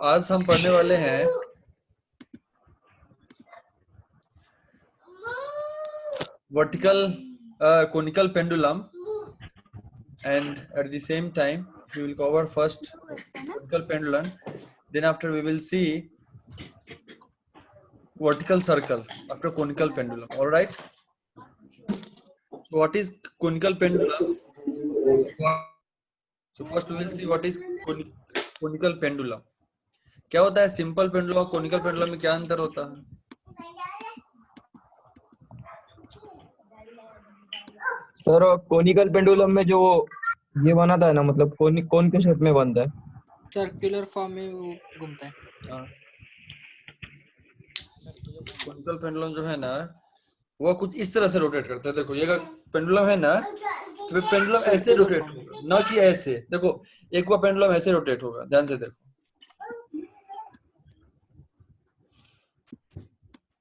आज हम पढ़ने वाले हैं vertical conical pendulum, and at the same time we will cover first conical pendulum, then after we will see vertical circle after conical pendulum. All right, so what is conical pendulum? So first we will see what is conical pendulum. क्या होता है simple pendulum और conical pendulum में क्या अंतर होता है? Sir conical pendulum में जो ये बनाता है ना, मतलब कोन के शेप में बनता है, सर्कुलर फॉर्म में वो घूमता है। कोनिकल पेंडुलम जो है ना वो कुछ इस तरह से रोटेट करता है। देखो ये पेंडुलम है ना, तो पेंडुलम ऐसे रोटेट होगा, ना कि ऐसे। देखो एक वो पेंडुलम ऐसे रोटेट होगा, ध्यान से देखो,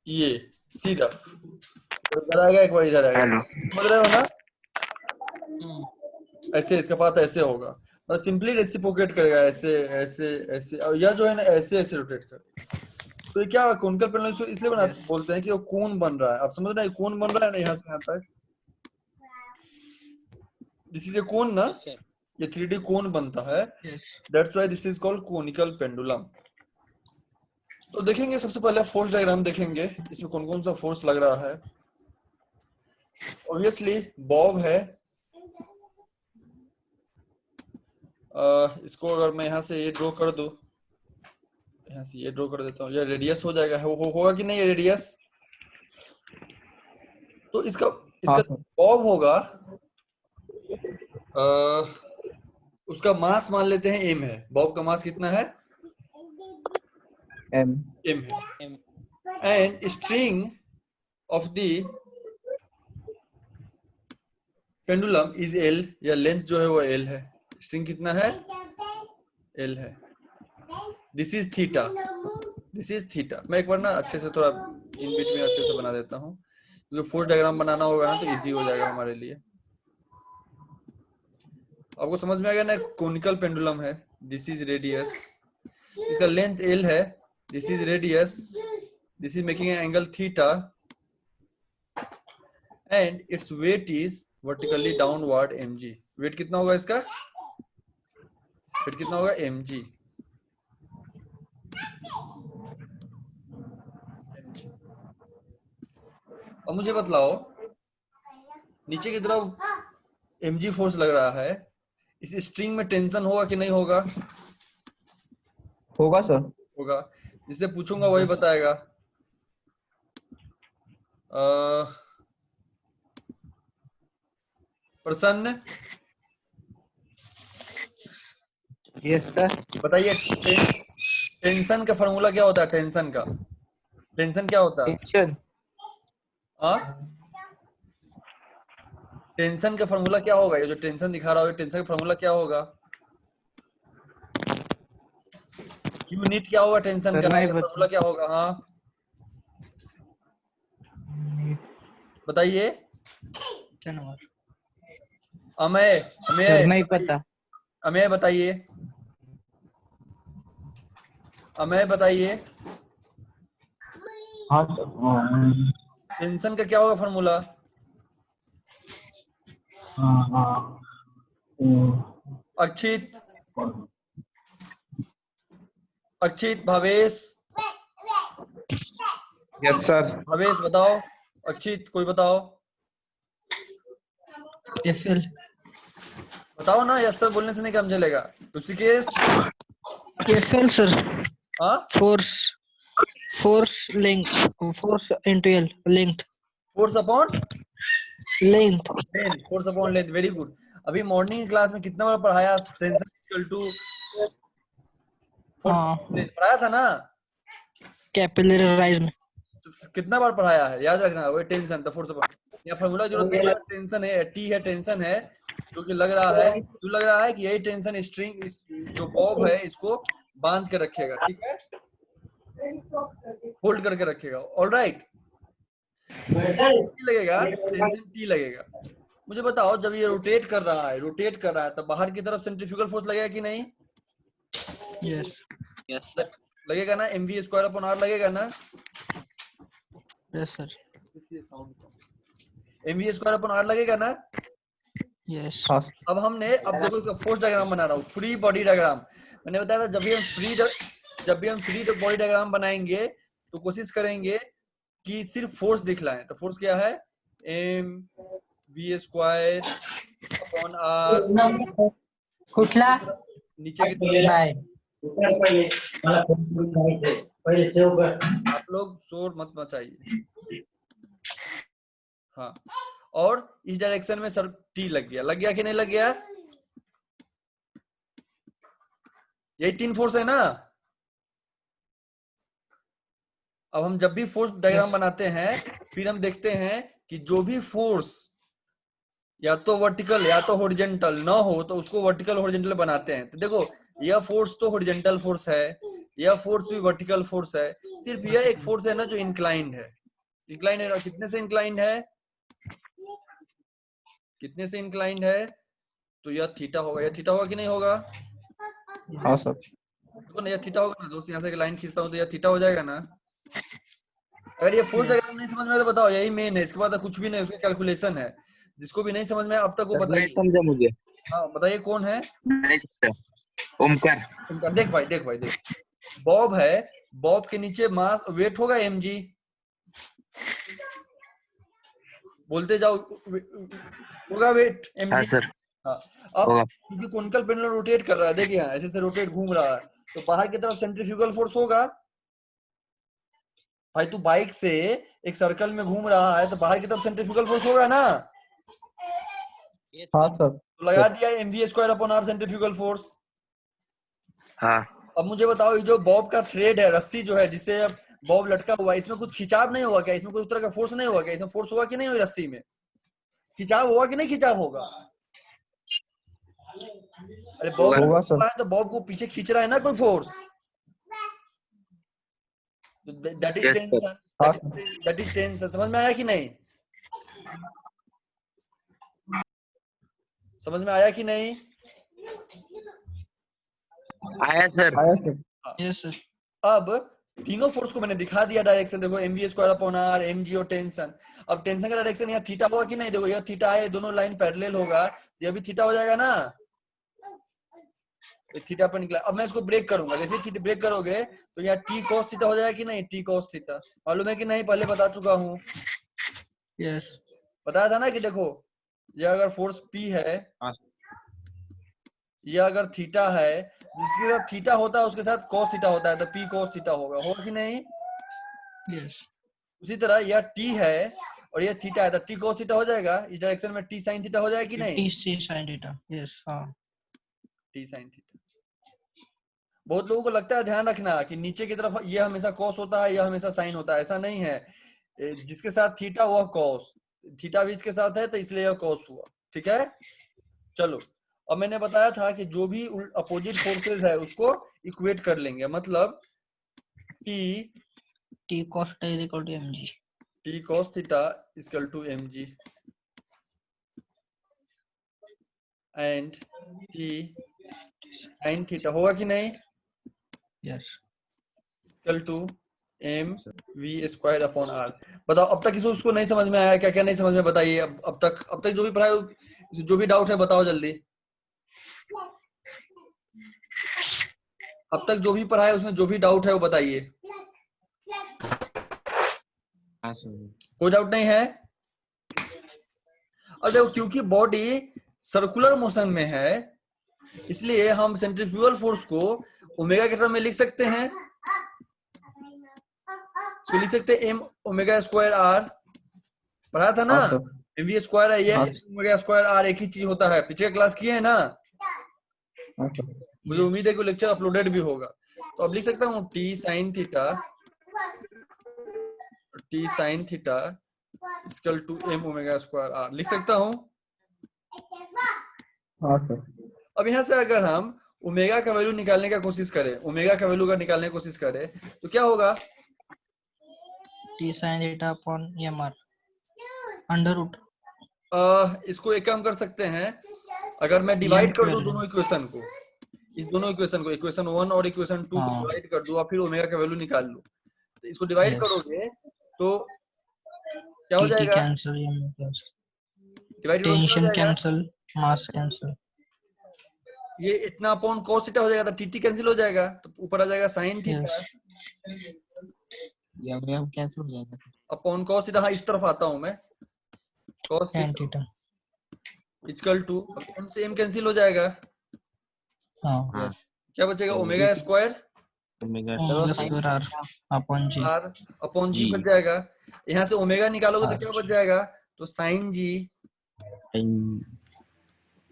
ये सीधा इधर आएगा, एक बार इधर आएगा, समझ रहे हो ना? ऐसे इसका पाथ ऐसे होगा, और सिंपली रेसिप्रोकेट करेगा ऐसे ऐसे ऐसे, और यह जो है ना ऐसे ऐसे रोटेट करेगा। तो ये क्या कोनिकल पेंडुलम इसलिए बोलते हैं कि वो कोन बन रहा है। आप समझ रहे हैं कोन बन रहा है ना, यहाँ से यहाँ तक, दिस इज ए कोन ना, ये 3D कोन बनता है, that's why this is called conical pendulum. तो देखेंगे सबसे पहले फोर्स डायग्राम देखेंगे, इसमें कौन कौन सा फोर्स लग रहा है। ऑब्वियसली बॉब है, इसको अगर मैं यहाँ से ये ड्रॉ कर दूं, यहाँ से ये ड्रॉ कर देता हूँ, ये रेडियस हो जाएगा, होगा कि नहीं ये रेडियस? तो इसका बॉब होगा, उसका मास मान लेते हैं m है। बॉब का मास कितना है? m है। And string of the pendulum is l, या लेंथ जो है वो l है। स्ट्रिंग कितना है? l है। This is theta, this is theta. मैं एक बार ना अच्छे से थोड़ा इन बीच में अच्छे से बना देता हूँ, क्योंकि फोर्स डायग्राम बनाना होगा ना तो इजी हो जाएगा हमारे लिए। आपको समझ में आ गया ना? कोनिकल पेंडुलम है, दिस इज रेडियस, इसका लेंथ l है, this is radius, this is making an angle theta, and its weight is vertically downward mg। Weight कितना होगा इसका? वेट कितना होगा? mg। अब मुझे बतलाओ, नीचे की तरफ mg फोर्स लग रहा है, इस स्ट्रिंग में टेंशन होगा कि नहीं होगा? होगा सर। होगा। जिससे पूछूंगा वही बताएगा। प्रसन्न, यस सर। बताइए टेंशन का फॉर्मूला क्या होता है? टेंशन का, टेंशन क्या होता है? टेंशन, टेंशन का फॉर्मूला क्या होगा? ये जो टेंशन दिखा रहा हो, टेंशन का फॉर्मूला क्या होगा? यूनिट क्या होगा टेंशन का? फॉर्मूला क्या होगा? हाँ बताइए। अमय, अमय नहीं पता। अमय बताइए, अमय बताइए। हाँ सर। टेंशन का क्या होगा फॉर्मूला? अक्षित, अक्षित, भावेश। Yes sir. भावेश बताओ, अक्षित कोई बताओ। एफएल। बताओ ना, यस सर बोलने से नहीं काम चलेगा। ऋषिकेश। FL sir. हाँ, force length, force into L, length. Force upon length. Length, force upon length. Very good. अभी मॉर्निंग क्लास में कितना बार पढ़ाया? Tension equal to force upon length पढ़ाया था ना? कैपिलरी राइज में कितना बार पढ़ाया है? याद रखना, वो टेंशन तो फोर्स अपॉन, या फॉर्मूला जरूरत नहीं है। टेंशन है, टी है, टेंशन है, क्योंकि लग रहा है कि यही टेंशन स्ट्रिंग, इस जो बॉब है इसको बांध के रखेगा, ठीक है, होल्ड करके रखेगा। ऑलराइट, लगेगा टेंशन टी लगेगा। मुझे बताओ, जब ये रोटेट कर रहा है, तो बाहर की तरफ सेंट्रीफ्यूगल फोर्स लगेगा कि नहीं? यस। Yes sir. लगेगा ना, mv स्क्वायर अपॉन r लगेगा ना, Yes, sir. mv square upon r लगेगा ना। Yes. हाँ सर। अब हमने, अब देखो इसका फोर्स डायग्राम बना रहा हूँ, फ्री बॉडी डायग्राम। मैंने बताया था जब भी हम फ्री बॉडी डायग्राम बनाएंगे तो कोशिश करेंगे कि सिर्फ फोर्स दिखलाएं। तो फोर्स क्या है, M V square upon R, कुठला नीचे की तरफ। नाही पहिले सेव कर। आप लोग शोर मत मचाइए। हाँ, और इस डायरेक्शन में सर टी लग गया कि नहीं लग गया, यही 3 फोर्स है ना। अब हम जब भी फोर्स डायग्राम बनाते हैं, फिर हम देखते हैं कि जो भी फोर्स या तो वर्टिकल या तो हॉरिजॉन्टल ना हो तो उसको वर्टिकल हॉरिजॉन्टल बनाते हैं। तो देखो यह फोर्स तो हॉरिजॉन्टल फोर्स है, यह फोर्स भी वर्टिकल फोर्स है, सिर्फ यह एक फोर्स है ना जो इंक्लाइंड है। इंक्लाइंड है, कितने से इंक्लाइंड है, कितने से इंक्लाइंड है, तो यह थीटा होगा। यह थीटा होगा कि नहीं होगा, हाँ सर। देखो ना, यह थीटा होगा ना दोस्त। यहाँ से लाइन खींचता हूँ तो यह थीटा हो जाएगा ना। अगर ये फोर्स डायग्राम नहीं समझ में आया तो बताओ, यही मेन है, इसके बाद कुछ भी नहीं, उसकी कैलकुलेशन है। जिसको भी नहीं समझ में आया अब तक वो नहीं बताइए। समझा मुझे। हाँ बताइए कौन है। नहीं समझा। ओमकार। देख भाई देख, बॉब है, बॉब के नीचे मास वेट होगा mg, बोलते जाओ, होगा वेट हाँ mg। सर। हाँ, अब होगा। क्योंकि कॉनिकल पेंडुलम रोटेट कर रहा है, देखिए यहाँ ऐसे रोटेट घूम रहा है, तो बाहर की तरफ सेंट्रीफ्यूगल फोर्स होगा। भाई तू बाइक से एक सर्कल में घूम रहा है तो बाहर की तरफ सेंट्रीफ्यूगल फोर्स होगा ना। हाँ सर। तो लगा दिया mv square upon r centrifugal force. हाँ। अब मुझे बताओ, ये जो बॉब का थ्रेड है, रस्सी जो है जिससे अब बॉब लटका हुआ है, इसमें कुछ खिंचाव नहीं होगा क्या, इसमें कोई तरह का फोर्स नहीं होगा क्या, इसमें फोर्स होगा कि नहीं होगा, रस्सी में खिंचाव होगा कि नहीं खिंचाव होगा। अरे बॉब होगा सर। तो बॉब को पीछे खींच रहा है ना कोई force, that is yes sir. Tension. हाँ सर। That is tension. समझ में आया कि नहीं, समझ में आया कि नहीं। आया सर। आया सर। Yes, sir. अब तीनों फोर्स को मैंने दिखा दिया डायरेक्शन, देखो mv square upon r, mg और टेंशन। अब टेंशन का डायरेक्शन यहाँ थीटा होगा कि नहीं, देखो यह थीटा है, दोनों लाइन पैरेलल होगा, यह भी थीटा हो जाएगा ना, थीटा पर निकला। अब मैं इसको ब्रेक करूंगा, जैसे थीटा ब्रेक करोगे तो यहाँ t cos थीटा हो जाएगा कि नहीं, t cos थीटा मालूम है कि नहीं, पहले बता चुका हूँ, Yes. बताया था ना कि देखो यह अगर फोर्स p है, यह अगर थीटा है, जिसके साथ थीटा होता है उसके साथ cos थीटा होता है, तो p cos थीटा होगा कि नहीं। Yes. उसी तरह यह t है और यह थीटा है, तो t cos थीटा हो जाएगा, इस डायरेक्शन में t sin थीटा हो जाएगा कि नहीं, T sin theta. Yes. हाँ. t sin theta. बहुत लोगों को लगता है, ध्यान रखना कि नीचे की तरफ ये हमेशा cos होता है, यह हमेशा sin होता है, ऐसा नहीं है। जिसके साथ थीटा वह cos, थीटा भी इसके साथ है तो इसलिए यह cos हुआ, ठीक है। चलो, अब मैंने बताया था कि जो भी अपोजिट फोर्सेस है उसको इक्वेट कर लेंगे, मतलब T cos theta is equal to mg. t cos theta equal to mg and t sin theta होगा कि नहीं, Yes. Equal to m v square upon r। बताओ अब तक उसको नहीं समझ में आया, क्या क्या नहीं समझ में, बताइए। अब तक जो भी पढ़ाया, जो भी डाउट है बताओ जल्दी। अब तक जो भी पढ़ा है उसमें जो भी डाउट है वो बताइए। कोई डाउट नहीं है। और देखो क्योंकि बॉडी सर्कुलर मोशन में है, इसलिए हम सेंट्रीफ्यूगल फोर्स को ओमेगा के टर्म में लिख सकते हैं। तो लिख सकते हैं m ओमेगा स्क्वायर r, पढ़ा था ना, हाँ सर। mv स्क्वायर है, ये हाँ। ओमेगा स्क्वायर r एक ही चीज होता है, पिछले क्लास किए है ना, हाँ सर। मुझे उम्मीद है कि लेक्चर अपलोडेड भी होगा। तो अब लिख सकता हूँ t sin theta equal to m omega square r, लिख सकता हूँ। हाँ सर। अब यहाँ से अगर हम ओमेगा का वैल्यू निकालने का कोशिश करें, ओमेगा का वैल्यू का निकालने की कोशिश करें तो क्या होगा, T sin theta upon mr. Under root. इसको एक काम कर सकते हैं, अगर मैं डिवाइड कर दूं दोनों इक्वेशन को, इस दोनों इक्वेशन को, इक्वेशन 1 और इक्वेशन 2 को हाँ। डिवाइड कर दो और फिर ओमेगा का वैल्यू निकाल लो। तो इसको डिवाइड Yes. करोगे तो क्या हो टी जाएगा? कैंसिल, डिवाइड करोगे तो क्या हो टेंशन जाएगा? कैंसिल, मास कैंसिल। ये इतना अपॉन cos थीटा हो जाएगा, तो टी कैंसिल हो जाएगा, तो ऊपर आ जाएगा sin थीटा यम कैंसिल हो जाएगा। Upon cos theta. हाँ, इस तरफ आता हूं मैं। cos tan theta theta. Equal to, अब m से m कैंसिल हो जाएगा, हाँ, क्या बचेगा? Omega square omega omega square R upon G. r अपॉन g जी। बच जाएगा। यहाँ से ओमेगा निकालोगे तो R। क्या बच जाएगा? तो sin g,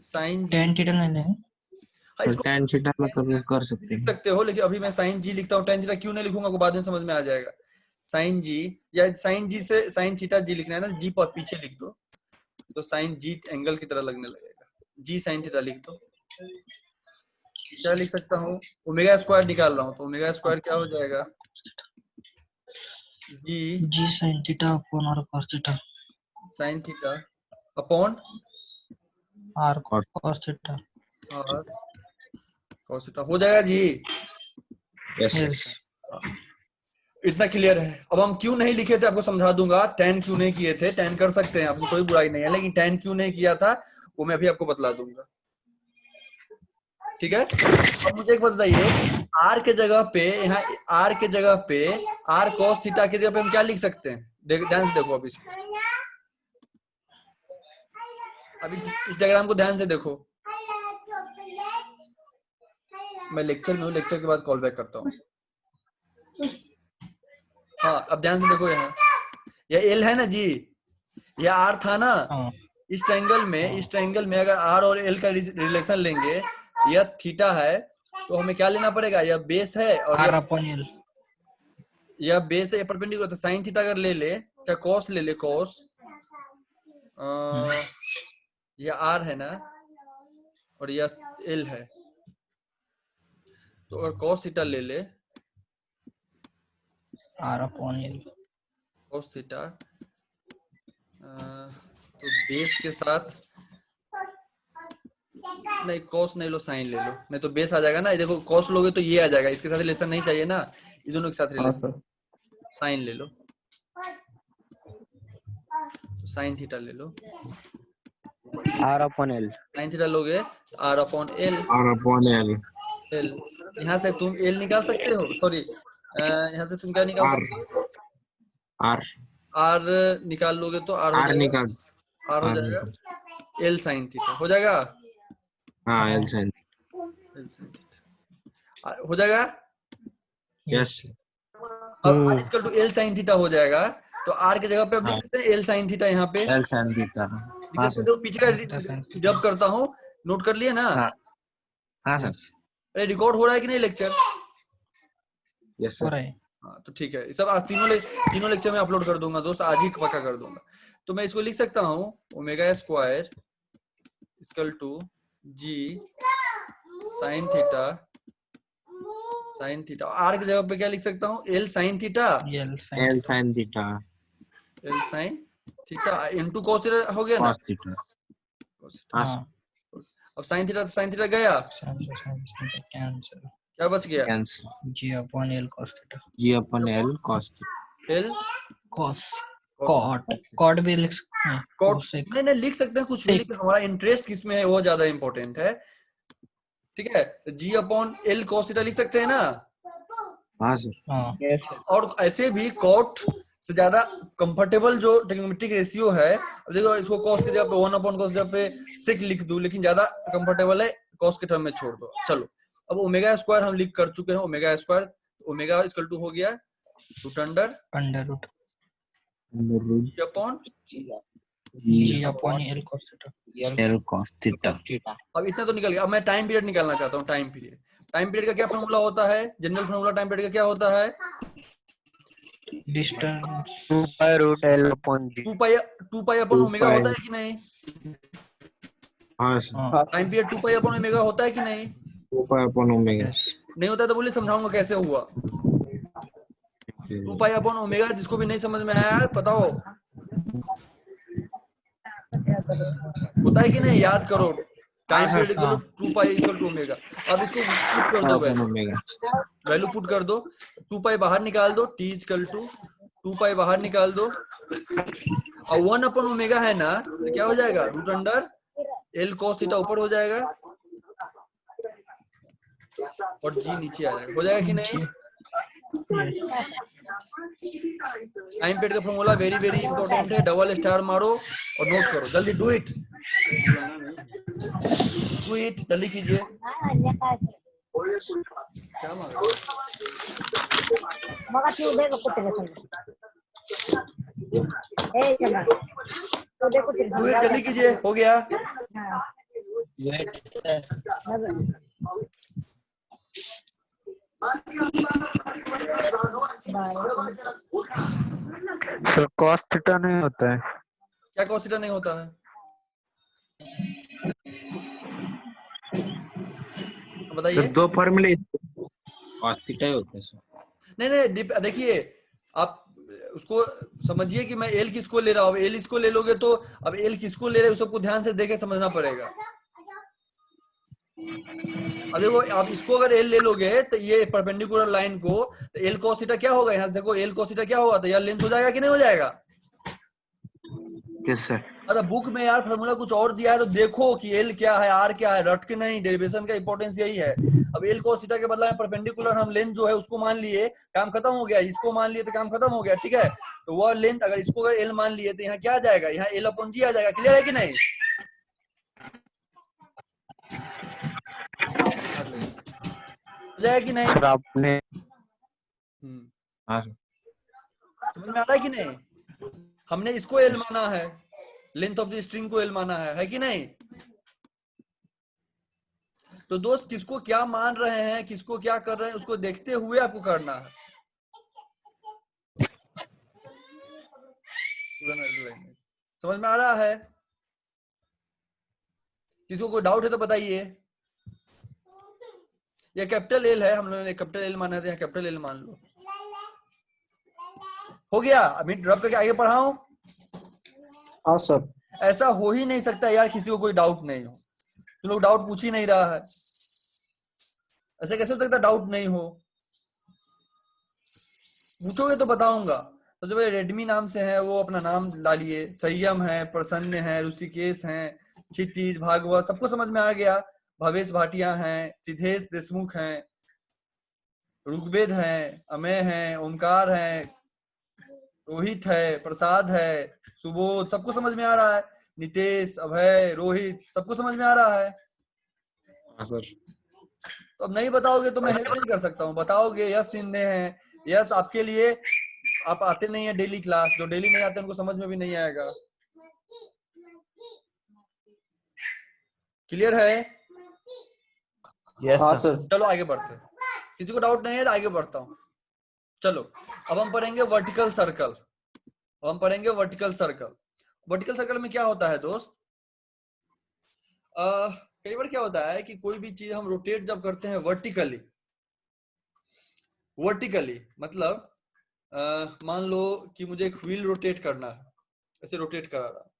sin g। tan theta नहीं लेंगे। हाँ, इसको tan थीटा में कर सकते लिख हैं। सकते हो, लेकिन अभी मैं sin g लिखता हूँ। tan थीटा क्यों नहीं लिखूंगा, आपको बाद में समझ में आ जाएगा। sin g या sin g से sin थीटा g लिखना है ना, g पर पीछे लिख दो तो sin g एंगल की तरह लगने लगेगा। g sin थीटा लिख दो। क्या लिख सकता हूँ? ओमेगा स्क्वायर निकाल रहा हूँ, तो ओमेगा स्क्वायर क्या हो जाएगा? g G sin theta upon R cos theta. sin theta upon R cos theta. r cos theta हो जाएगा जी। Yes yes. इतना क्लियर है। अब हम क्यों नहीं लिखे थे आपको समझा दूंगा। tan क्यों नहीं किए थे, tan कर सकते हैं, आपको कोई बुराई नहीं है, लेकिन tan क्यों नहीं किया था वो मैं अभी आपको बतला दूंगा। ठीक है, अब मुझे एक बात बताइए, r के जगह पे, यहाँ r के जगह पे, r cos थीटा की जगह पे हम क्या लिख सकते हैं? ध्यान से देखो, अब इस डायग्राम को ध्यान से देखो। मैं लेक्चर में हूँ, लेक्चर के बाद कॉल बैक करता हूँ। हाँ, अब ध्यान से देखो, यहाँ यह एल है ना जी, यह आर था ना। हाँ, इस ट्रायंगल में अगर आर और एल का रिलेशन लेंगे, यह थीटा है, तो हमें क्या लेना पड़ेगा? यह बेस है और आर अपॉन एल। यह बेस है, परपेंडिकुलर। तो साइन थीटा अगर ले ले, चाहे कॉस ले ले, कॉस, यह आर है ना और यह एल है, तो अगर कॉस थीटा ले ले, R upon L. Cos theta, तो बेस के साथ नहीं, कॉस नहीं लो, साइन ले लो, नहीं तो बेस आ जाएगा ना। देखो कॉस लोगे तो ये आ जाएगा, इसके साथ रिलेशन नहीं चाहिए ना, इन दोनों के साथ रिलेशन। साइन ले लो, तो साइन थीटा ले लो, R upon L. Sine theta लोगे तो R upon L. R upon L. L, यहाँ से तुम एल निकाल सकते हो, सॉरी यहाँ से तुम क्या निकाल सकते हो? आर आर निकाल लोगे तो आर हो आर जाएगा, निकाल। आर हो आर जाएगा एल साइन थीटा हो जाएगा। हाँ L sine. L sine theta हो जाएगा। यस। अब R equal to L sine theta हो जाएगा, तो आर की जगह पे आप लिख सकते हैं एल साइन थीटा। यहाँ पे एल साइन थीटा। लिख सकते हैं। तो पीछे का जब करता हूँ, नोट कर लिए ना? हाँ सर। अरे रिकॉर्ड हो रहा है कि नहीं लेक्चर? यस हो सर। रहा है। हाँ, तो ठीक है। ये सब आज तीनों लेक्चर में अपलोड कर दूंगा दोस्त, आज ही पक्का कर दूंगा। तो मैं इसको लिख सकता हूँ omega square equal to G sine theta, sine theta. R की जगह पे क्या लिख सकता हूँ? L sine theta, L L sine theta. L sine theta into cos theta हो गया ना? Cos theta. cos theta. हाँ हाँ, अब साइन थीटा, साइन थीटा गया, कैंसिल। क्या बच गया? Cancel. G upon L cos theta. G upon L cos theta. L cos cot भी लिख सकते हैं। Cot cosec। नहीं लिख सकते हैं कुछ भी, sec। लेकिन हमारा इंटरेस्ट किसमें है वो ज्यादा इंपॉर्टेंट है। ठीक है, जी अपॉन एल कॉस थीटा लिख सकते हैं ना? हाँ सर। हाँ, और ऐसे भी कॉट से ज्यादा कंफर्टेबल जो ट्रिग्नोमेट्रिक रेशियो है, अब देखो इसको कॉस की जगह पे 1 अपॉन कॉस की जगह पे सेक लिख दूं, लेकिन ज्यादा कंफर्टेबल है कॉस के टर्म में छोड़ दो। चलो, अब ओमेगा स्क्वायर हम लिख कर चुके हैं, omega square, omega equal to हो गया root under under G upon, G upon L cos theta. L cos theta. अब इतना तो निकल गया। अब मैं टाइम पीरियड निकालना चाहता हूँ। टाइम पीरियड का क्या फॉर्मूला होता है? जनरल फॉर्मूला टाइम पीरियड का क्या होता है? Distance 2 pi root L upon G. 2 pi upon omega होता है कि नहीं? हाँ सर। हाँ, time period 2 pi upon omega होता है कि नहीं? 2 पाई अपॉन ओमेगा। यस। नहीं होता है तो बोलिए, समझाऊंगा कैसे हुआ। 2 पाई अपॉन ओमेगा, जिसको भी नहीं समझ में आया बताओ, होता है कि नहीं? याद करो, टाइम हाँ, period equal to 2 pi equal to omega. अब इसको पुट कर दो, वैल्यू पुट कर दो, 2 पाई बाहर निकाल दो, t इक्वल टू 2 पाई बाहर निकाल दो, और 1 अपन ओमेगा है ना, तो क्या हो जाएगा, root under L cos theta ऊपर हो जाएगा और g नीचे आ जाएगा। हो जाएगा कि नहीं? टाइम पीरियड का फॉर्मूला वेरी वेरी इंपॉर्टेंट है, डबल स्टार मारो और नोट करो, जल्दी डू इट, जल्दी कीजिए। क्या मांग रहा है? डू इट, जल्दी कीजिए, हो गया। सर cos थीटा नहीं होता है। क्या cos थीटा नहीं होता है? बताइए। दो फॉर्मूले cos थीटा ही होते हैं सर। नहीं, देखिए आप उसको समझिए कि मैं एल किसको ले रहा हूँ, एल इसको ले लोगे तो अब एल किसको ले रहे हैं सबको ध्यान से देखे समझना पड़ेगा। अब देखो आप इसको अगर एल ले लोगे तो ये परपेंडिकुलर लाइन को, तो एल cos थीटा क्या होगा, यहाँ देखो एल cos थीटा क्या होगा, तो यार लेंथ हो जाएगा कि नहीं हो जाएगा? Yes sir. अगर बुक में यार फॉर्मूला कुछ और दिया है तो देखो कि एल क्या है, आर क्या है, रट के नहीं, डेरिवेशन का इंपॉर्टेंस यही है। अब एल cos थीटा के बदला में परपेंडिकुलर हम लेंथ जो है उसको मान लिए, काम खत्म हो गया, इसको मान लिए तो काम खत्म हो गया, ठीक है। तो वह लेंथ अगर इसको अगर एल मान लिए तो यहाँ क्या आ जाएगा, यहाँ एल अपॉन जी आ जाएगा। क्लियर है कि नहीं? हो जाएगा कि नहीं? सर आपने समझ में आ रहा है कि नहीं? हमने इसको एल माना है, लेंथ ऑफ द स्ट्रिंग को एल माना है कि नहीं? तो दोस्त किसको क्या मान रहे हैं, किसको क्या कर रहे हैं, उसको देखते हुए आपको करना है। समझ में आ रहा है? किसी को कोई डाउट है तो बताइए। ये कैपिटल एल है, हम लोगों ने कैपिटल एल माना है, यहाँ कैपिटल एल मान लो। हो गया? अभी ड्रॉप करके आगे पढ़ाऊं? हाँ सर। ऐसा हो ही नहीं सकता यार किसी को कोई डाउट नहीं हो, तो लोग डाउट पूछ ही नहीं रहा है, ऐसे कैसे हो सकता डाउट नहीं हो? पूछोगे तो बताऊंगा। तो जो रेडमी नाम से है वो अपना नाम डालिए, संयम है, प्रसन्न है, ऋषिकेश है, क्षितिज, भागवत, सबको समझ में आ गया। भवेश भाटिया हैं, सिद्धेश देशमुख हैं, ऋग्वेद है, अमेय है, ओमकार है, रोहित है, प्रसाद है, सुबोध, सबको समझ में आ रहा है। नितेश, अभय, रोहित, सबको समझ में आ रहा है। हाँ सर। तो अब नहीं बताओगे तो मैं हेल्प नहीं कर सकता हूँ। बताओगे, यस शिंदे हैं, यस आपके लिए, आप आते नहीं है डेली क्लास, जो डेली नहीं आते उनको समझ में भी नहीं आएगा। क्लियर है? Yes sir. चलो आगे बढ़ते हैं, किसी को डाउट नहीं है तो आगे बढ़ता हूँ। चलो अब हम पढ़ेंगे वर्टिकल सर्कल। अब हम पढ़ेंगे वर्टिकल सर्कल। वर्टिकल सर्कल में क्या होता है दोस्त, कई बार क्या होता है कि कोई भी चीज हम रोटेट जब करते हैं वर्टिकली, मतलब मान लो कि मुझे एक व्हील रोटेट करना है, ऐसे रोटेट करा रहा,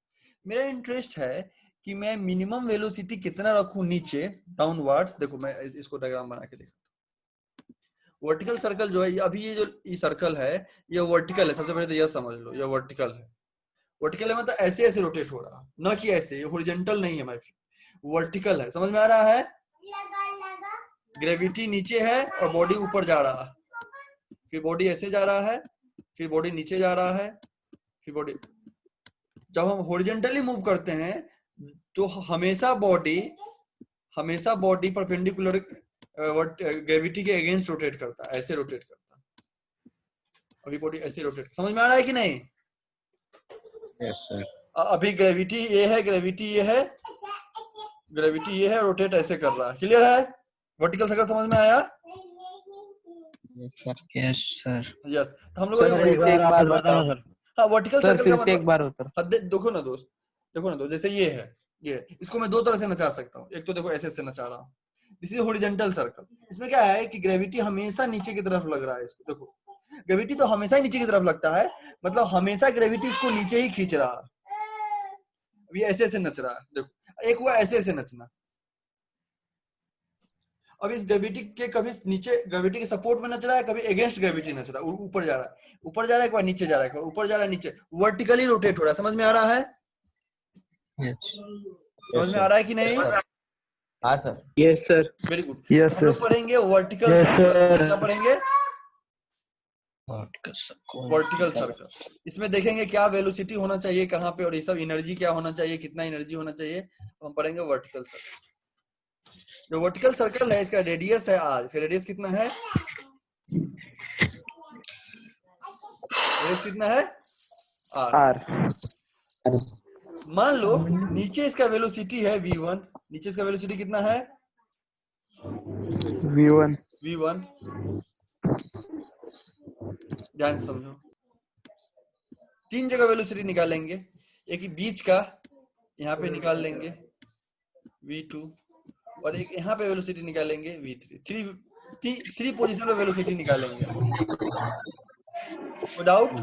मेरा इंटरेस्ट है कि मैं मिनिमम वेलोसिटी कितना रखूं नीचे, डाउनवर्ड्स। देखो मैं इसको डायग्राम बना के दिखाता हूं। वर्टिकल सर्कल जो है, अभी ये जो ये सर्कल है ये वर्टिकल है, सबसे पहले तो यह समझ लो, ये वर्टिकल है। वर्टिकल है मतलब ऐसे ऐसे रोटेट हो रहा, ना कि ऐसे, ये हॉरिजॉन्टल नहीं है माय फ्रेंड, वर्टिकल है। समझ में आ रहा है? ग्रेविटी नीचे है और बॉडी ऊपर जा रहा है, फिर बॉडी ऐसे जा रहा है, फिर बॉडी नीचे जा रहा है, फिर बॉडी, जब हम हॉरिजॉन्टली मूव करते हैं तो हमेशा बॉडी परपेंडिकुलर ग्रेविटी के अगेंस्ट रोटेट करता है, ऐसे रोटेट करता है। अभी बॉडी ऐसे रोटेट, समझ में आ रहा है कि नहीं? Yes sir. अभी ग्रेविटी ये है, ग्रेविटी ये है, रोटेट ऐसे कर रहा है। क्लियर है? वर्टिकल सर्कल समझ में आया? Yes sir. यस। तो हम लोग एक बार बताओ सर। हाँ, वर्टिकल सर्कल का मतलब एक बार उत्तर। देखो ना दोस्त, जैसे ये है, ये इसको मैं दो तरह से नचा सकता हूँ। एक तो देखो ऐसे ऐसे नचा रहा हूँ, दिस इज हॉरिजॉन्टल सर्कल। इसमें क्या है कि ग्रेविटी हमेशा नीचे की तरफ लग रहा है। इसको देखो, ग्रेविटी तो हमेशा ही नीचे की तरफ लगता है, मतलब हमेशा ग्रेविटी इसको नीचे ही खींच रहा है। अभी ऐसे ऐसे नच रहा है, देखो एक हुआ ऐसे ऐसे नचना, अब इस ग्रेविटी के कभी नीचे ग्रेविटी के सपोर्ट में नच रहा है, कभी अगेंस्ट ग्रेविटी नच रहा है, ऊपर जा रहा है, ऊपर जा रहा है, एक बार नीचे जा रहा है, एक बार ऊपर जा रहा है, नीचे वर्टिकली रोटेट हो रहा है। समझ में आ रहा है? Yes. समझ में आ रहा है कि नहीं? हाँ sir. Yes sir. Very good. Yes हम लोग सर। पढ़ेंगे वर्टिकल Yes, सर्कल। sir. क्या पढ़ेंगे? Vertical circle. Vertical circle. इसमें देखेंगे क्या वेलोसिटी होना चाहिए, कहाँ पे, और ये सब एनर्जी क्या होना चाहिए, कितना एनर्जी होना चाहिए, हम पढ़ेंगे वर्टिकल सर्कल। जो वर्टिकल सर्कल है इसका रेडियस है r। इसका रेडियस कितना है? रेडियस कितना है? r। आर। मान लो नीचे इसका वेलोसिटी है v1। नीचे इसका वेलोसिटी कितना है? V1। v1। ध्यान से समझो, तीन जगह वेलोसिटी निकालेंगे। एक ही बीच का यहाँ पे निकाल लेंगे v2, और एक यहाँ पे वेलोसिटी निकालेंगे v3। थ्री पोजीशन पे वेलोसिटी निकालेंगे विदाउट।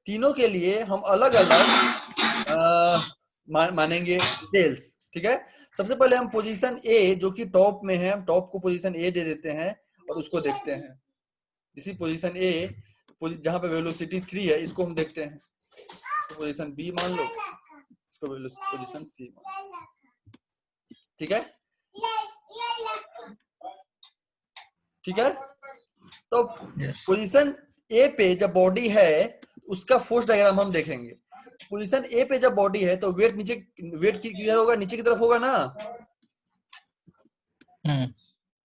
तीनों के लिए हम अलग अलग मानेंगे डिटेल्स। ठीक है, सबसे पहले हम पोजीशन ए जो कि टॉप में है, टॉप को पोजीशन ए दे देते हैं और उसको देखते हैं। इसी पोजीशन ए जहां पे वेलोसिटी 3 है, इसको हम देखते हैं। तो पोजीशन बी मान लो, इसको पोजीशन सी मान लो। ठीक है, ठीक है। तो पोजीशन ए पे जब बॉडी है उसका फोर्स डायग्राम हम देखेंगे। पोजीशन ए पे जब बॉडी है तो वेट किधर होगा? नीचे की तरफ होगा ना।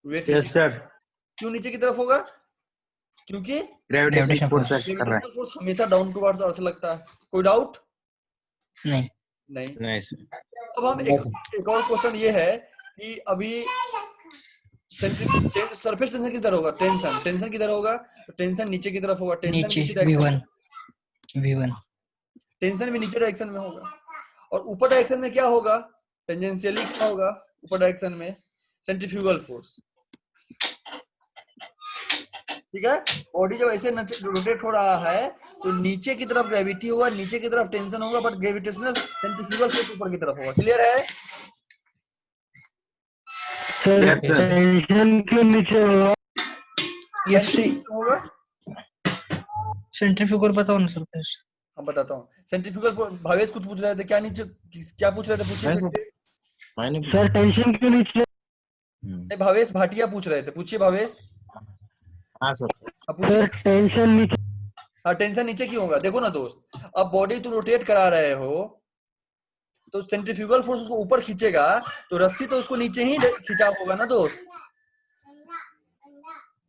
Weight yes sir. क्यों नीचे की तरफ होगा? क्योंकि Gravitation force. ग्रेविटेशनल फोर्स हमेशा डाउन टुवर्ड्स अर्थ लगता है। कोई डाउट? नहीं। नहीं। नहीं सर। अब हम एक और क्वेश्चन ये है कि अभी सरफेस टेंशन किधर होगा? टेंशन किधर होगा? तो टेंशन नीचे की तरफ होगा। टेंशन नीचे किसी डायरेक्शन V1। टेंशन भी नीचे डायरेक्शन में होगा। और ऊपर डायरेक्शन में क्या होगा? टेंजेंशियली क्या होगा ऊपर डायरेक्शन में? Centrifugal force. ठीक है, बॉडी जब ऐसे रोटेट हो रहा है तो नीचे की तरफ ग्रेविटी होगा, नीचे की तरफ टेंशन होगा, बट ग्रेविटेशनल सेंट्रीफ्यूगल फोर्स ऊपर की तरफ होगा। क्लियर है? सर टेंशन क्यों नीचे होगा? होगा सेंट्रीफ्यूगल बताओ ना सर। हम बताता हूँ। सेंट्रीफ्यूगल भावेश कुछ पूछ रहे थे, क्या नीचे क्या पूछ रहे थे? पूछिए। मैंने सर टेंशन क्यों नीचे? नहीं, भावेश भाटिया पूछ रहे थे, पूछिए भावेश। हाँ सर। अब पूछिए। सर टेंशन नीचे। हाँ, टेंशन नीचे क्यों होगा? देखो ना दोस्त, अब बॉडी तुम रोटेट करा रहे हो तो सेंट्रीफ्यूगल फोर्स उसको ऊपर खींचेगा, तो रस्सी तो उसको नीचे ही खिंचाव होगा ना दोस्त।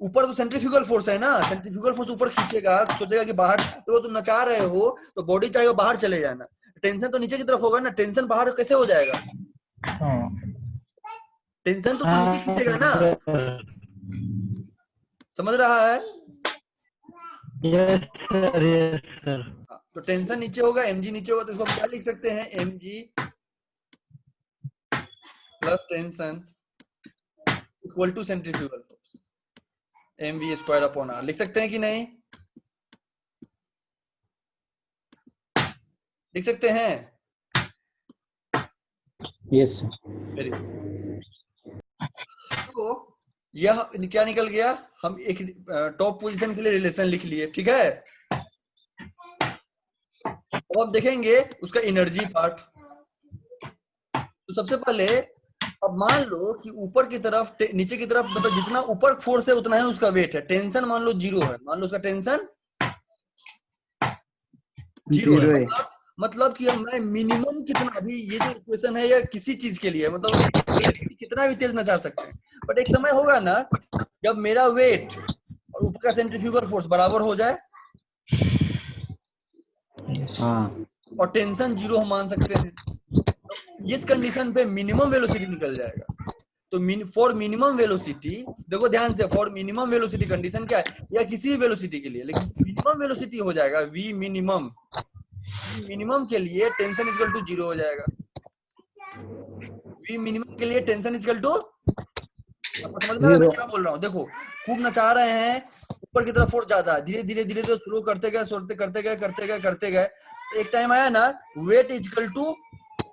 ऊपर तो सेंट्रीफ्यूगल फोर्स है ना, सेंट्रीफ्यूगल फोर्स ऊपर खींचेगा, सोचेगा कि बाहर, तो तुम नचा रहे हो तो बॉडी चाहे बाहर चले जाना, टेंशन तो नीचे की तरफ होगा ना। टेंशन बाहर कैसे हो जाएगा? टेंशन तो नीचे खींचेगा ना। समझ रहा है? Yes sir, yes sir. तो टेंशन नीचे होगा, mg नीचे होगा, तो इसको हम क्या लिख सकते हैं? mg plus tension equal to centrifugal force mv square upon r। लिख सकते हैं कि नहीं? लिख सकते हैं? Yes very good. तो यह क्या निकल गया? हम एक टॉप पोजीशन के लिए रिलेशन लिख लिए। ठीक है, अब आप देखेंगे उसका एनर्जी पार्ट। तो सबसे पहले अब मान लो कि ऊपर की तरफ नीचे की तरफ, मतलब जितना ऊपर फोर्स है उतना है उसका वेट है। टेंशन मान लो 0 है, मान लो उसका टेंशन 0 है। मतलब कि अब मैं मिनिमम कितना, अभी ये जो इक्वेशन है या किसी चीज के लिए, मतलब कितना भी तेज नचा सकते हैं, बट एक समय होगा ना जब मेरा वेट और ऊपर का सेंट्रीफ्यूगल फोर्स बराबर हो जाए और टेंशन 0 हम मान सकते हैं। तो इस कंडीशन पे मिनिमम वेलोसिटी निकल जाएगा। तो फॉर मिनिमम वेलोसिटी, देखो ध्यान से, फॉर मिनिमम वेलोसिटी कंडीशन क्या है? या किसी भी वेलोसिटी के लिए, लेकिन मिनिमम वेलोसिटी हो जाएगा v मिनिमम। मिनिमम के लिए टेंशन इक्वल टू 0 हो जाएगा। v मिनिमम के लिए टेंशन इक्वल टू, आपको समझ में आ रहा है मैं क्या बोल रहा हूँ? देखो, खूब नचा रहे हैं, ऊपर की तरफ फोर्स ज्यादा है, धीरे धीरे धीरे धीरे स्लो करते गए, करते गए, एक टाइम आया ना वेट इक्वल टू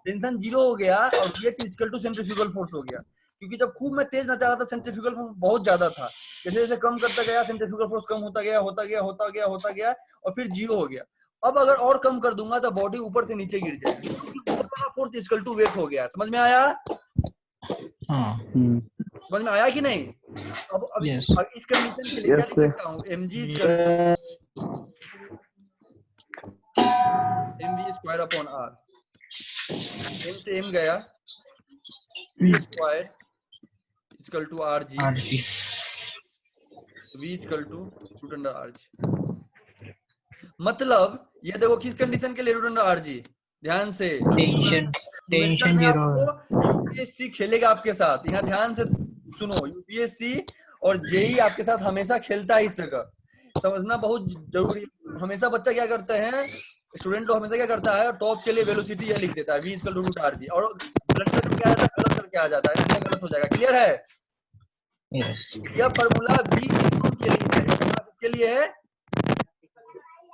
टेंशन 0 हो गया और weight equal to centrifugal force हो गया, क्योंकि जब खूब मैं तेज नचा रहा था सेंट्रीफ्यूगल फोर्स बहुत ज्यादा था, जैसे जैसे कम करता गया सेंट्रीफ्यूगल फोर्स कम होता गया और फिर 0 हो गया। अब अगर और कम कर दूंगा तो बॉडी ऊपर से नीचे गिर जाएगी, क्योंकि ऊपर वाला फोर्स इक्वल टू वेट हो गया। समझ में आया? हाँ समझ में आया कि नहीं? अब यस अब इस कंडीशन के लिए क्या लिख सकता हूँ, mg equal to mv square upon r, m से m गया, v square equal to rg, RG v equal to root under rg। मतलब ये देखो किस कंडीशन के लिए रूट अंडर rg, ध्यान से टेंशन न्यूमेरिकल में 0 आपको यूपीएससी खेलेगा आपके साथ, यहाँ ध्यान से सुनो, यूपीएससी और जेई आपके साथ हमेशा खेलता है, इस जगह समझना बहुत जरूरी है। हमेशा बच्चा क्या करते हैं, स्टूडेंट लोग हमेशा क्या करता है, टॉप के लिए वेलोसिटी यह लिख देता है v equal to root R G, और ब्लंडर में क्या आता है, गलत करके आ जाता है, ऐसा गलत हो जाएगा। क्लियर है? यस यह फॉर्मूला v मिनिमम के लिए है, किसके लिए है?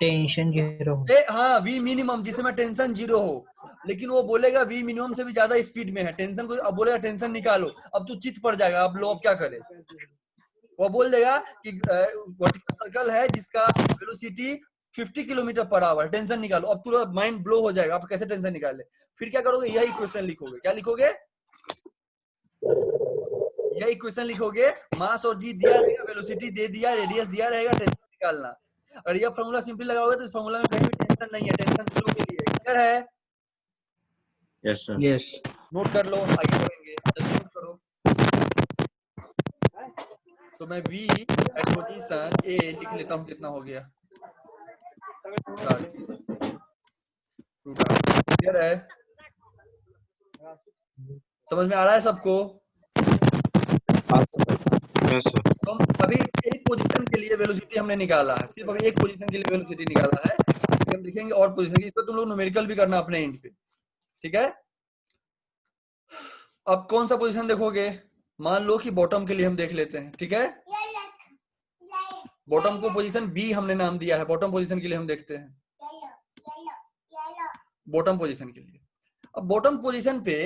टेंशन 0 हाँ, v मिनिमम जिसमें टेंशन 0 हो, लेकिन वो बोलेगा v मिनिमम से भी ज्यादा स्पीड में है टेंशन को, अब बोलेगा टेंशन निकालो, अब तू चित पड़ जाएगा, अब लो अब क्या करे, वो बोल देगा कि वर्टिकल सर्कल है जिसका velocity 50 kilometre per hour, tension निकालो, अब तुरंत माइंड ब्लो हो जाएगा, आप कैसे टेंशन निकाले? फिर क्या करोगे, यही क्वेश्चन लिखोगे, क्या लिखोगे, यही क्वेश्चन लिखोगे, मास और जी दिया रहेगा, वेलोसिटी दे दिया, रेडियस दिया रहेगा, टेंशन निकालना। अगर यह फॉर्मूला सिंपली लगाओगे तो इस फॉर्मूला में कहीं भी टेंशन नहीं है, टेंशन 0 के लिए। क्लियर है? Yes, sir. यस नोट कर लो, आगे बढ़ेंगे, जल्दी नोट करो। तो मैं v एट पोजीशन a लिख लेता हूँ, कितना हो गया, क्लियर है? समझ में आ रहा है सबको? Yes, sir. तो हम अभी एक पोजीशन के लिए वेलोसिटी हमने निकाला है, सिर्फ अभी एक पोजीशन के लिए वेलोसिटी निकाला है, फिर हम देखेंगे और पोजीशन की, इसको तुम लोग न्यूमेरिकल भी करना अपने एंड पे, ठीक है? अब कौन सा पोजीशन देखोगे, मान लो कि बॉटम के लिए हम देख लेते हैं, ठीक है? बॉटम को पोजीशन बी हमने नाम दिया है, बॉटम पोजीशन के लिए हम देखते हैं, बॉटम पोजीशन के लिए। अब बॉटम पोजीशन पे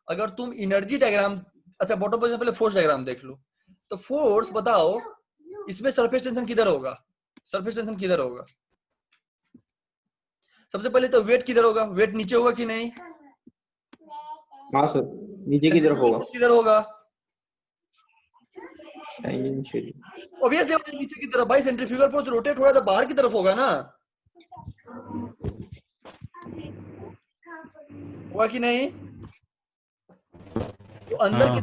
अगर तुम एनर्जी डायग्राम, अच्छा बॉटम पोजीशन पहले फोर्स डायग्राम देख लो, तो फोर्स बताओ इसमें सरफेस टेंशन किधर होगा, सरफेस टेंशन किधर होगा? सबसे पहले तो वेट किधर होगा, वेट नीचे होगा कि नहीं? हाँ सर, नीचे की तरफ होगा। फोर्स किधर होगा? टेंजेंशियल। ऑब्वियसली नीचे की तरफ भाई, सेंट्रीफ्यूगल फोर्स रोटेट हो रहा है तो बाहर की तरफ होगा ना, होगा कि नहीं? तो अंदर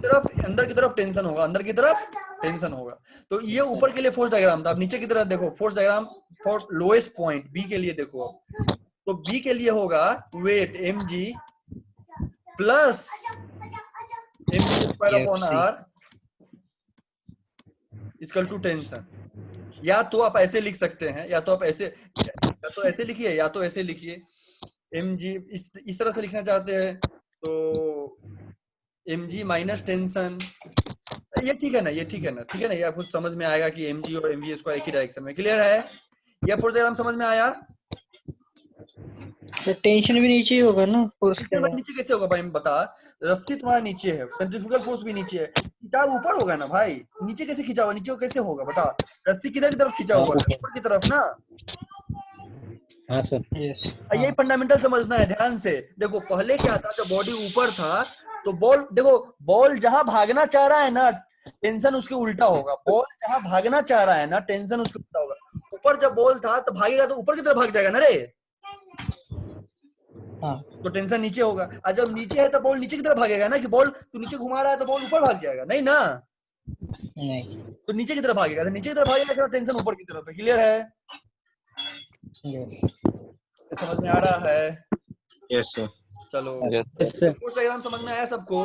की तरफ टेंशन होगा, अंदर की तरफ टेंशन होगा। तो ये ऊपर के लिए फोर्स डायग्राम था, अब नीचे की तरफ देखो force diagram for lowest point B के लिए देखो, तो बी के लिए होगा weight mg plus mv square upon R equal to tension. या तो आप ऐसे लिख सकते हैं, या तो आप ऐसे, या तो ऐसे लिखिए, या तो ऐसे लिखिए, mg इस तरह से लिखना चाहते हैं तो mg माइनस टेंशन, ये ठीक है ना, ये ठीक है ना, ठीक है ना, ये आपको समझ में आएगा कि mg और mv स्क्वायर एक ही डायरेक्शन में। क्लियर है? यह फोर्स डायग्राम समझ में आया? तो टेंशन भी नीचे ही होगा ना फोर्स के बाद। नीचे कैसे होगा भाई, बता, रस्सी तुम्हारा नीचे है, सेंट्रीफ्यूगल फोर्स भी नीचे है, खिंचाव ऊपर होगा ना भाई, नीचे कैसे खिंचा हुआ, नीचे कैसे होगा बता, रस्सी किधर की तरफ खिंचा हुआ है, ऊपर की तरफ ना। हाँ सर। यस यही फंडामेंटल समझना है, ध्यान से देखो, पहले क्या था, जब बॉडी ऊपर था तो बॉल, देखो बॉल जहां भागना चाह रहा है ना, टेंशन उसके उल्टा होगा, बॉल जहां भागना चाह रहा है ना, टेंशन उसके उल्टा होगा। ऊपर जब बॉल था तो भागेगा तो ऊपर की तरफ भाग जाएगा ना रे, हाँ तो टेंशन नीचे होगा। और जब नीचे है तो बॉल नीचे की तरफ भागेगा ना, कि बॉल तू नीचे घुमा रहा है तो बॉल ऊपर भाग जाएगा, नहीं ना, नहीं तो नीचे की तरफ भागेगा, तो नीचे की तरफ भागेगा तो टेंशन ऊपर की तरफ है। क्लियर है? यस समझ में आ रहा है? Yes, sir. चलो, Yes, sir. फोर्स डायग्राम समझ में आया सबको?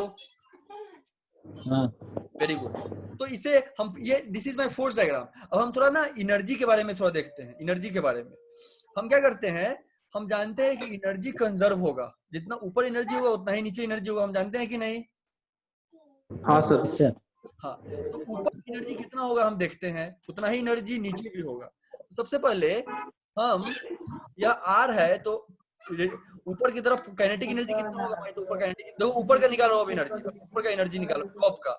हाँ। Very good. तो इसे हम, ये this is my force diagram. अब हम थोड़ा ना एनर्जी के बारे में थोड़ा देखते हैं। एनर्जी के बारे में हम क्या करते हैं, हम जानते हैं कि एनर्जी कंजर्व होगा, जितना ऊपर एनर्जी होगा उतना ही नीचे एनर्जी होगा, हम जानते हैं कि नहीं? हाँ सर। हाँ, तो ऊपर एनर्जी कितना होगा हम देखते हैं, उतना ही एनर्जी नीचे भी होगा। सबसे पहले हम, यह आर है तो ऊपर की तरफ काइनेटिक एनर्जी कितना होगा भाई? तो ऊपर काइनेटिक, देखो ऊपर का निकालो अब एनर्जी, ऊपर का एनर्जी निकालो टॉप का।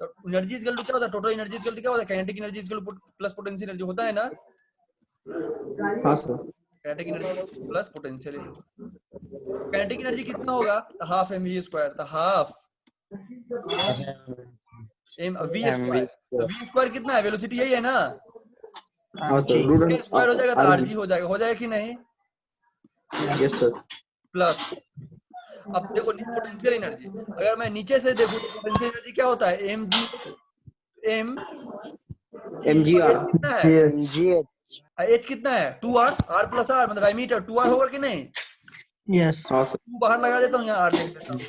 तो एनर्जी इक्वल टू क्या होता है? टोटल एनर्जी इक्वल टू क्या होता है? Kinetic energy equal two plus potential energy होता है ना? हाँ sir. Kinetic energy plus potential energy. Kinetic energy कितना होगा? हाफ mv स्क्वायर, तो हाफ एम वी स्क्वायर। तो वी स्क्वायर कितना है? वेलोसिटी यही है ना? हाँ सर। रूट स्क्वायर हो जाएगा तो आरजी हो जाएगा, हो जाएगा कि नहीं? Yes sir. प्लस, अब देखो पोटेंशियल एनर्जी, अगर मैं नीचे से देखूं तो पोटेंशियल एनर्जी क्या होता है? M G M mgr। कितना है? एच कितना है? 2r, r प्लस आर मतलब डायमीटर 2r होगा कि नहीं? यस हाँ सर। 2 बाहर लगा देता हूँ, यहाँ r लिख देता हूँ।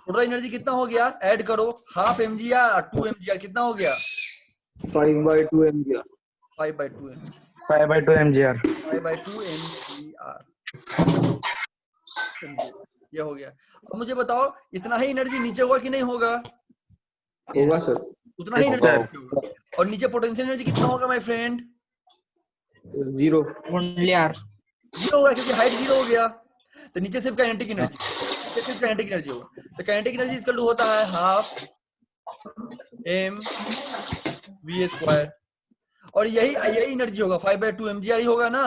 टोटल एनर्जी कितना हो गया? ऐड करो, हाफ mgr 2 mgr कितना हो गया? 5/2 mgr। 5/2 mgr। 5/2 mgr। 5/2 mgr ये हो गया। अब मुझे बताओ, इतना ही एनर्जी नीचे होगा कि नहीं होगा? होगा सर। उतना ही एनर्जी नीचे होगा। और नीचे पोटेंशियल एनर्जी कितना होगा माय फ्रेंड? 0। Only are. 0 होगा, क्योंकि हाइट 0 हो गया। तो नीचे सिर्फ काइनेटिक एनर्जी, नीचे सिर्फ काइनेटिक एनर्जी होगा। तो काइनेटिक एनर्जी इक्वल टू होता है हाफ m v स्क्वायर, और यही यही एनर्जी होगा 5/2 mgr ही होगा ना?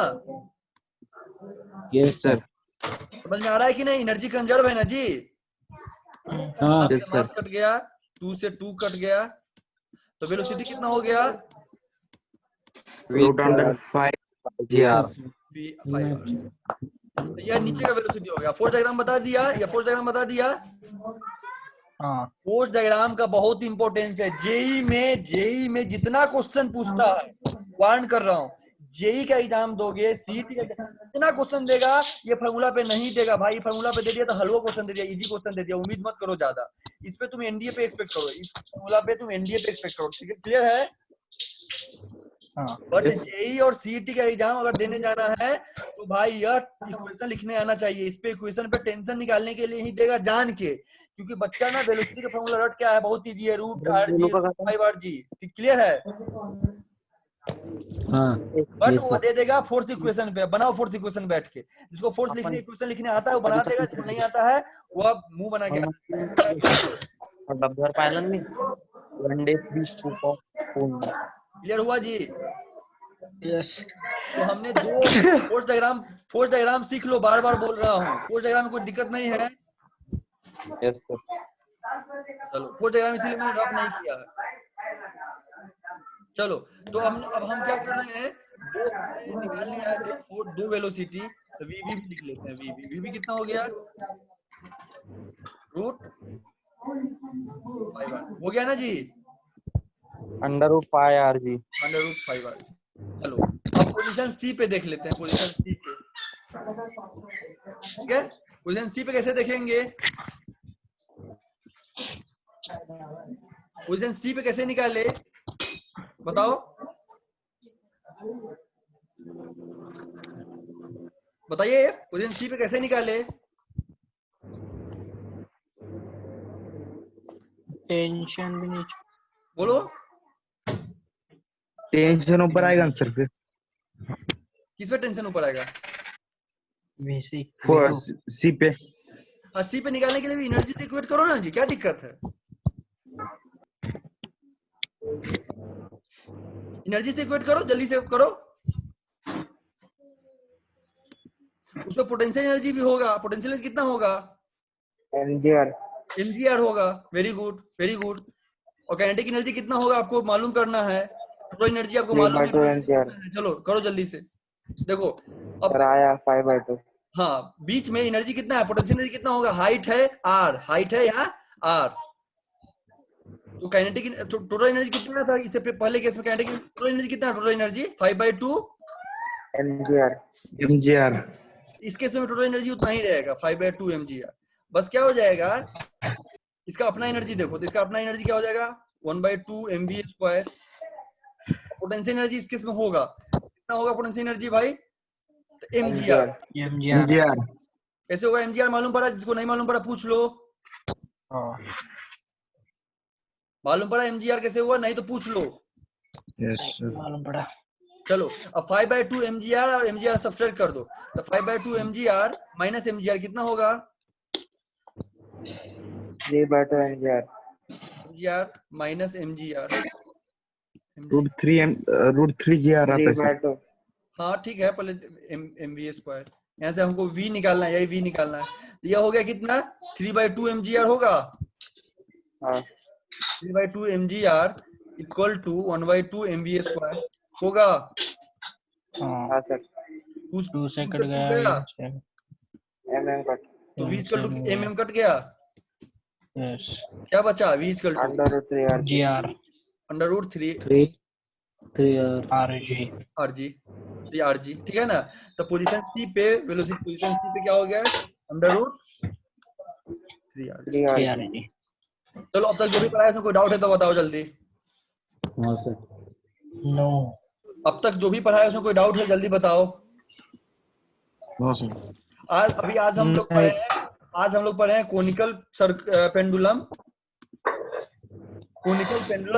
Yes sir. समझ में आ रहा है कि नहीं? एनर्जी कंजर्व है ना जी? हाँ मास से मास कट गया, 2 से 2 कट गया, तो वेलोसिटी कितना हो गया? Root under 5 v 5r। तो यह नीचे का वेलोसिटी हो गया। फोर्स डायग्राम बता दिया, या फोर्स डायग्राम बता दिया। हाँ फोर्स डायग्राम का बहुत इंपॉर्टेंस है। जेई में जितना क्वेश्चन पूछता है, वार्न कर रहा हूँ, जेई का एग्जाम दोगे, सीईटी का जितना क्वेश्चन देगा, ये फार्मूला पे नहीं देगा भाई। फार्मूला पे दे दिया तो हलवा क्वेश्चन दे दिया, इजी क्वेश्चन दे दिया, उम्मीद मत करो ज्यादा। इस पे तुम एनडीए पे एक्सपेक्ट करो, इस फार्मूला पे तुम एनडीए पे एक्सपेक्ट करो। ठीक है, क्लियर है? हाँ बट जेई और सीईटी का एग्जाम अगर देने जाना है तो भाई यह इक्वेशन लिखने आना चाहिए। इस पे इक्वेशन पे टेंशन निकालने के लिए ही देगा जान के, क्योंकि बच्चा ना वेलोसिटी का फॉर्मूला रट क्या है, बहुत इजी है, root R G root 5r G. Clear है? हाँ बट यस वो सर। दे देगा फोर्थ इक्वेशन पे। बनाओ फोर्थ इक्वेशन बैठ के, जिसको फोर्थ लिखने इक्वेशन लिखने आता है वो बना देगा, जिसको नहीं आता है वो अब मुंह बना के क्लियर हुआ जी? यस तो हमने दो फोर्स डायग्राम सीख लो, बार बार बोल रहा हूँ। फोर्स डायग्राम में कोई दिक्कत नहीं है। चलो, फोर्स डायग्राम इसीलिए मैंने रफ नहीं किया है। चलो, तो अब हम क्या कर रहे हैं, दो निकाल लिया है, दो वेलोसिटी, तो वीवी भी लिख लेते हैं। वीवी कितना हो गया? रूट 5r हो गया ना जी? √5r जी। √5r। चलो, अब पोजीशन सी पे देख लेते हैं। पोजीशन सी पे, ठीक है? पोजीशन सी पे कैसे देखेंगे? पोजीशन सी पे कैसे निकाले बताओ? बताइए, पोजीशन सी पे कैसे निकाले? टेंशन भी नीचे। बोलो, टेंशन ऊपर आएगा सर फिर। किस पे टेंशन ऊपर आएगा? बेसिक सी पे। सी पे निकालने के लिए भी एनर्जी से इक्वेट करो ना जी, क्या दिक्कत है? एनर्जी से इक्वेट करो, जल्दी से करो। उसमें पोटेंशियल एनर्जी भी होगा। पोटेंशियल एनर्जी कितना होगा? mgr होगा। Very good, very good. और काइनेटिक एनर्जी कितना होगा आपको मालूम करना है। टोटल एनर्जी आपको मालूम है। चलो करो जल्दी से। देखो अब आया 5/2। हाँ, बीच में एनर्जी कितना है? पोटेंशियल एनर्जी कितना होगा? हाइट है r, हाइट है यहाँ r। तो काइनेटिक टोटल एनर्जी कितना था इससे पहले केस में? काइनेटिक टोटल एनर्जी कितना है? Total energy 5/2 mgr। इस केस में टोटल एनर्जी उतना ही रहेगा, 5/2 mgr। बस क्या हो जाएगा, इसका अपना एनर्जी देखो, तो इसका अपना एनर्जी क्या हो जाएगा? 1/2 mv स्क्वायर। पोटेंशियल एनर्जी इस केस में होगा कितना होगा? पोटेंशियल एनर्जी भाई, तो mgr। एमजीआर। कैसे होगा mgr? मालूम पड़ा? जिसको नहीं मालूम पड़ा पूछ लो। मालूम पड़ा mgr कैसे हुआ? नहीं तो पूछ लो। Yes sir. मालूम पड़ा। चलो अब 5/2 mgr और mgr सब्सट्रैक्ट कर दो, तो 5/2 mgr माइनस mgr कितना होगा? 3/2 mgr mgr माइनस mgr √3 आता है सर। 3/2 हाँ ठीक है, पहले mv स्क्वायर, यहाँ से हमको v निकालना है, यही v निकालना है। तो यह हो गया कितना? 3/2 mgr होगा। हाँ 3/2 mgr equal to 1/2 mv square होगा। हाँ हाँ सर 2 से कट टू गया गया, ये mm कट तो v इक्वल टू से mm कट गया, यस क्या बचा? v equal to √3 rg GR √3 RG rg, rg, ठीक है ना। तो पोजीशन सी पे, वेलोसिटी पोजीशन सी पे क्या हो गया? √3 rg। 3 rg RG. चलो अब तक जो भी पढ़ा है उसमें कोई डाउट है तो बताओ जल्दी। हाँ सर। नो अब तक जो भी पढ़ा है उसमें कोई डाउट है जल्दी बताओ। आज हम लोग पढ़े हैं, कोनिकल पेंडुलम,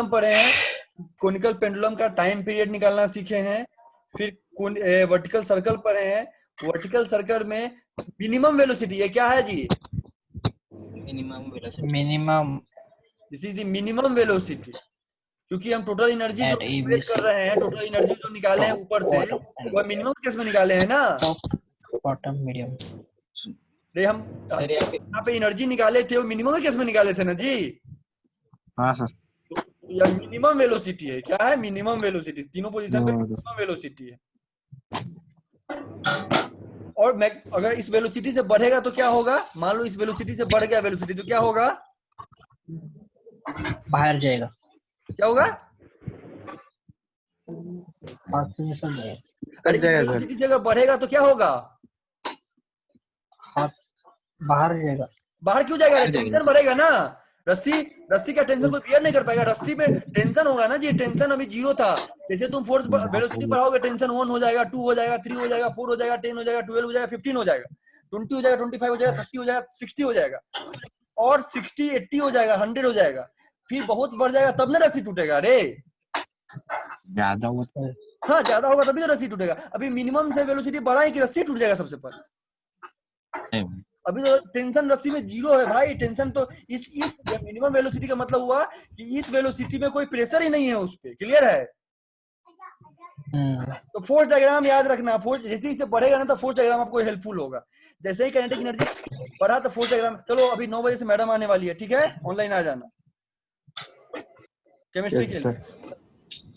पढ़े हैं। कोनिकल पेंडुलम का टाइम पीरियड निकालना सीखे हैं। फिर वर्टिकल सर्कल पढ़े हैं। वर्टिकल सर्कल में मिनिमम वेलोसिटी है, क्या है जी? Minimum this is the minimum velocity, क्योंकि हम टोटल एनर्जी जो एट कैलकुलेट कर रहे हैं, टोटल एनर्जी जो निकाले हैं ऊपर से, वो मिनिमम केस में निकाले हैं ना। बॉटम मीडियम रे हम यहाँ पे एनर्जी निकाले थे, वो मिनिमम केस में निकाले थे ना जी। हाँ सर। तो यह मिनिमम वेलोसिटी है, क्या है? मिनिमम वेलोसिटी, तीनों पोजीशन पे मिनिमम वेलोसिटी है। और अगर इस वेलोसिटी से बढ़ेगा तो क्या होगा? मान लो इस वेलोसिटी से बढ़ गया वेलोसिटी, तो क्या होगा? बाहर जाएगा, क्या होगा? ऑक्सीजन जाएगा, अरे इस वेलोसिटी से अगर बढ़ेगा तो क्या होगा? बाहर जाएगा। बाहर क्यों जाएगा? टेंशन बढ़ेगा ना। रस्सी का टेंशन कोई बियर नहीं कर पाएगा। रस्सी में टेंशन होगा ना जी, टेंशन अभी 0 था। जैसे तुम फोर्स वेलोसिटी बढ़ाओगे, टेंशन 1 हो जाएगा, 2 हो जाएगा, 3 हो जाएगा, 4 हो जाएगा, 10 हो जाएगा, 12 हो जाएगा, 15 हो जाएगा, 20 हो जाएगा, 25 हो जाएगा, 30 हो जाएगा, 60 हो जाएगा, और 60, 80 हो जाएगा, 100 हो जाएगा। फिर बहुत बढ़ जाएगा तब ना रस्सी टूटेगा रे। ज्यादा हुआ हाँ ज्यादा होगा तभी तो रस्सी टूटेगा। अभी मिनिमम से वेलोसिटी बढ़ाए कि रस्सी टूट जाएगा सबसे पहले। अभी तो टेंशन रस्सी में 0 है भाई। टेंशन तो इस मिनिमम वेलोसिटी का मतलब हुआ कि इस वेलोसिटी में कोई प्रेशर ही नहीं है उस पे। क्लियर है? तो फोर्स डायग्राम याद रखना। फोर्स जैसे ही बढ़ेगा ना तो फोर्स डायग्राम आपको हेल्पफुल होगा। जैसे ही काइनेटिक एनर्जी बढ़ा तो फोर्स डायग्राम। चलो अभी 9 बजे से मैडम आने वाली है, ठीक है? ऑनलाइन आ जाना केमिस्ट्री के लिए।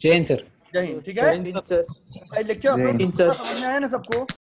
जय हिंद सर। जय हिंद। ठीक है, लेक्चर अपलोड समझ में आया ना सबको?